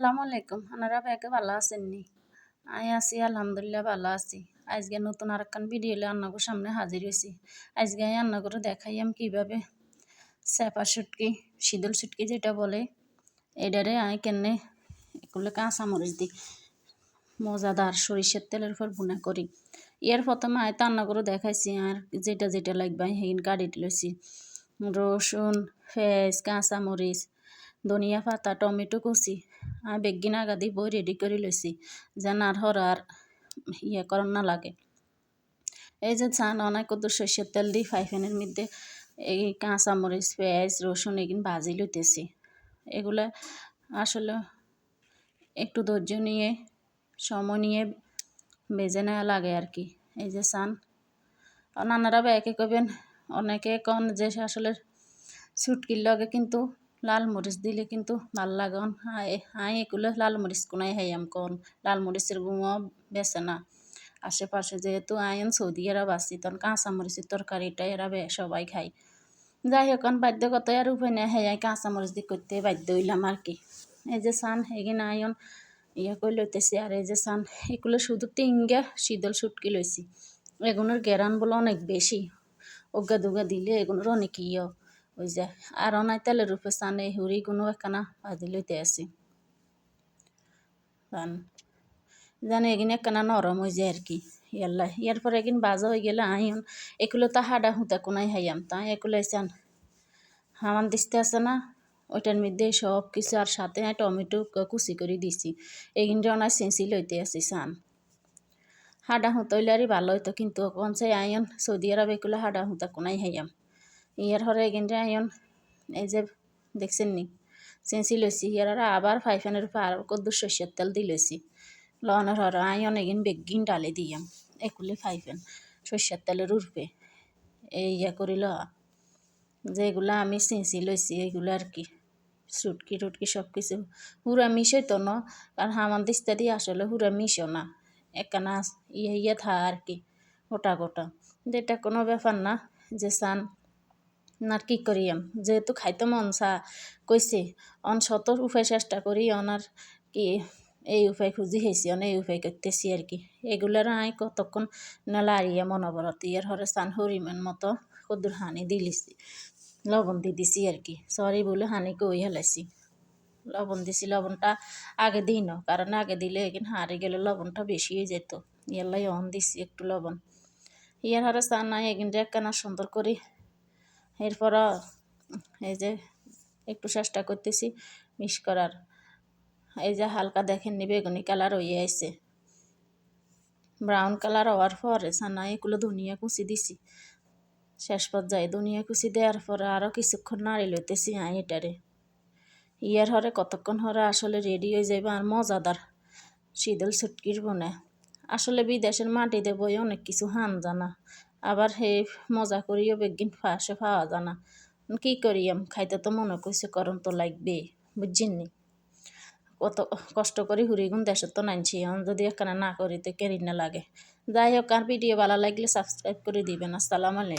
আসসালামু আলাইকুম আপনারা ব্যাগে ভালো আছেন নি? আমি আছি আলহামদুলিল্লাহ ভালো আছি। আজকে নতুন আরেকখান ভিডিও লইয়া আপনাদের সামনে হাজির হইছি। আজকে আমি রান্না করে দেখাইয়াম কিভাবে চেপা শুটকি, শীতল শুটকি যেটা বলে, এটারে আমি কেনে এগুলো কাঁচামরিচ দিই মজাদার সরিষার তেলের উপর ভুনা করি। এর প্রথমে আমি রান্না করে দেখাইছি আর যেটা যেটা লাগবে আমি সেইখান কাটি লইছি। রসুন, পেঁয়াজ, কাঁচামরিচ, ধনিয়া পাতা, টমেটো কুচি আমি বেগিন আগা দিয়ে বই রেডি করে লইছি যেন আর হরার করার না লাগে। এই যে চান অনেক কত সর্ষের তেল দিই ফ্রাইপ্যানের মধ্যে এই কাঁচামরিচ, পেঁয়াজ, রসুন এগুলো ভাজি লইতেছি। এগুলা আসলে একটু ধৈর্য নিয়ে সময় নিয়ে ভেজে নেওয়া লাগে আর কি। এই যে চান নানারা একে করবেন, অনেকে কন যে আসলে শুটকির লগে কিন্তু লাল মরিচ দিলে কিন্তু ভাল লাগন। হাই এগুলো লাল মরিচ কোনায় হাইয়াম কন লাল মরিচের গুঁড়ো বেছে না আশেপাশে, যেহেতু আইন সৌদি আরব আছি তখন কাঁচামরিচের তরকারিটা এরা সবাই খায়। যাই হোক বাধ্যগত আর উপায় নেই, হ্যাঁ কাঁচামরিচ দিয়ে করতে বাধ্য হইলাম আর কি। এই যে চান এগিন আয়ন করে লইতেছি। আর এই যে চান এগুলো শুধু তিনগা শীতল শুটকি লইছি। এগুলোর গেরান বলে অনেক বেশি, ওগা দুগা দিলে এগুলোর অনেক ওই যে আর অনাই তেলের রূপে চান এই হুড়িগুলো একখানা ভাজি লইতে আসি চান জানে এগিন একখানা নরম হয়ে যায় আর কি। ইয়ার পরে এগিন বাজা হয়ে গেলে আইন এগুলো তো হাডা হুঁতা কোনাই হাইয়াম তাই এগুলো চান হামান দিতে আছে না ওইটার মধ্যে সব কিছু আর সাথে টমেটো কুচি করে দিছি। এগিনটা অনায় চেঁচি লইতে আসি চান হাডা হুঁতা হইলে আর ভালো হইতো, কিন্তু কনসাই আইন সৌদি আরব এগুলো হাডা হুঁতা কোনাই হাইয়াম। ইয়ার হরে এগিনটা আইন এই যে দেখছেন নি চেঁচি লইছি। ইয়ার আবার ফ্রাইপ্যানের উপর আর কদ্দুর সর্ষের তেল দিয়ে লইছি। লওয়ানোর হর আইন এগিন বেগিন ডালে দিয়াম এগুলি ফ্রাইপ্যান সর্ষের তেলের উঠবে এই করিল যেগুলো আমি চেঁচি লইছি এইগুলো আর কি। শুটকি টুটকি সব কিছু হুরা মিশ হইতো না, কারণ হামান দিস্তা দিয়ে আসলে হুরা মিশো না, একখানা থা আর কি গোটা গোটা। যেটা কোনো ব্যাপার না। যে চান না কি করিয়াম যেহেতু খাইতে মন চা কইছে অন শতর উপায় চেষ্টা করি অনার কি এই উপায় খুঁজি হেসি অন এই উপায় করতেছি আর কি। এগুলার আই কতক্ষণ না লাড়িয়া মনবরত ইয়ার হরে চান হরিমান মতো কদ্দুর হানি দিলিছি, লবণ দিয়ে দিছি আর কি। সরি বলে হানি কই হেলাইছি, লবণ দিছি। লবণটা আগে দিই না, কারণ আগে দিলে এখানে হারি গেলে লবণটা বেশি হয়ে যেত। ইয়ালাই অন দিছি একটু লবণ। ইয়ার হরে চান নাই এখানটা একখানা সুন্দর করি। এরপর এই যে একটু চেষ্টা করতেছি মিক্স করার। এই যে হালকা দেখেন নি বেগুনি কালার হয়ে আইছে, ব্রাউন কালার হওয়ার পরে সানা এগুলো ধনিয়া কুচি দিছি। শেষ পর্যায়ে ধনিয়া কুচি দেওয়ার পরে আরও কিছুক্ষণ নাড়ি লইতেছি এটারে। ইয়ার হরে কতক্ষণ হরে আসলে রেডি হয়ে যাবে আর মজাদার শীতল শুটকির বনে। আসলে বিদেশের মাটিতে বই অনেক কিছু হান জানা, আবার হে মজা করিও বেগিন ফাঁসে পাওয়া জানা। কি করিয়াম খাইতে তো মনে করছে করণ তো লাগবে, বুঝছেন নি? কত কষ্ট করে হুড়িগুন দেশের তো নাইছি, এখন যদি একখানা না করি তো কেরিনা লাগে। যাই হোক আর ভিডিও ভালো লাগলে সাবস্ক্রাইব করে দিবেন। আসসালামু আলাইকুম।